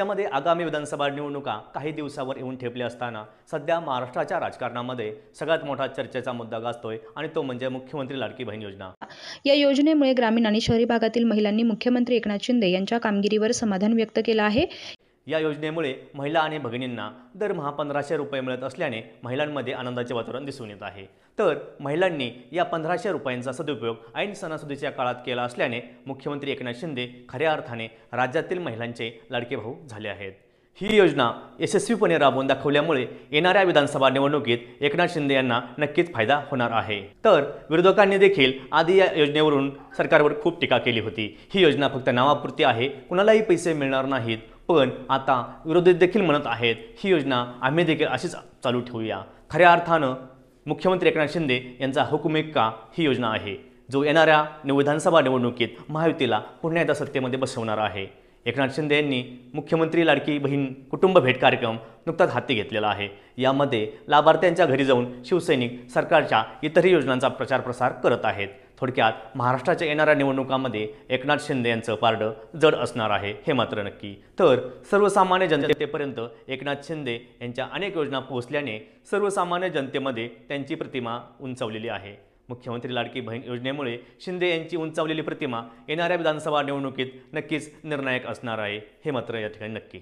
राज्यामध्ये आगामी विधानसभा निवडणुका काही दिवसावर येऊन ठेपल्या असताना सध्या महाराष्ट्राच्या राजकारणामध्ये सगळ्यात मोठा चर्चेचा मुद्दा गाजतोय आणि तो म्हणजे मुख्यमंत्री लाडकी बहीण योजना। या योजनेमुळे ग्रामीण आणि शहरी भागातील महिलांनी मुख्यमंत्री एकनाथ शिंदे यांच्या कामगिरीवर समाधान व्यक्त केलं आहे। या योजनेमुळे महिला आणि भगिनींना दरमहा 1500 रुपये मिळत असल्याने महिलांमध्ये आनंदाचे वातावरण दिसून येत आहे। तर महिलांनी या 1500 रुपयांचा सदुपयोग ऐन सणासुदीच्या काळात केला असल्याने मुख्यमंत्री एकनाथ शिंदे खऱ्या अर्थाने राज्यातील महिलांचे लाडके भाऊ झाले आहेत। ही योजना यशस्वीपणे राबवून दाखवल्यामुळे येणाऱ्या विधानसभा निवडणुकीत एकनाथ शिंदे यांना नक्कीच फायदा होणार आहे। तर विरोधकांनी देखील आधी या योजनेवरून सरकारवर खूप टीका केली होती। ही योजना फक्त नावापुरती आहे, कुणालाही पैसे मिळणार नाहीत, पण आता विरोधी देखील म्हणत आहेत ही योजना आम्ही देखील अशीच चालू ठेवूया। खऱ्या अर्थानं मुख्यमंत्री एकनाथ शिंदे यांचा हुकुमेक्का ही योजना आहे, जो येणाऱ्या विधानसभा निवडणुकीत महायुतीला पुन्हा एकदा सत्तेमध्ये बसवणार आहे। एकनाथ शिंदे यांनी मुख्यमंत्री लाडकी बहीण कुटुंब भेट कार्यक्रम नुकताच हाती घेतलेला आहे। यामध्ये लाभार्थ्यांच्या घरी जाऊन शिवसैनिक सरकारच्या इतरही योजनांचा प्रचार प्रसार करत आहेत। थोडक्यात महाराष्ट्राच्या येणाऱ्या निवडणुकांमध्ये एकनाथ शिंदे यांचं पारडं जड असणार आहे, हे मात्र नक्की। तर सर्वसामान्य जनतेपर्यंत एकनाथ शिंदे यांच्या अनेक योजना पोहोचल्याने सर्वसामान्य जनतेमध्ये त्यांची प्रतिमा उंचावलेली आहे। मुख्यमंत्री लाडकी बहीण योजनेमुळे शिंदे यांची उंचावलेली प्रतिमा येणाऱ्या विधानसभा निवडणुकीत नक्कीच निर्णायक असणार आहे, हे मात्र या ठिकाणी नक्की।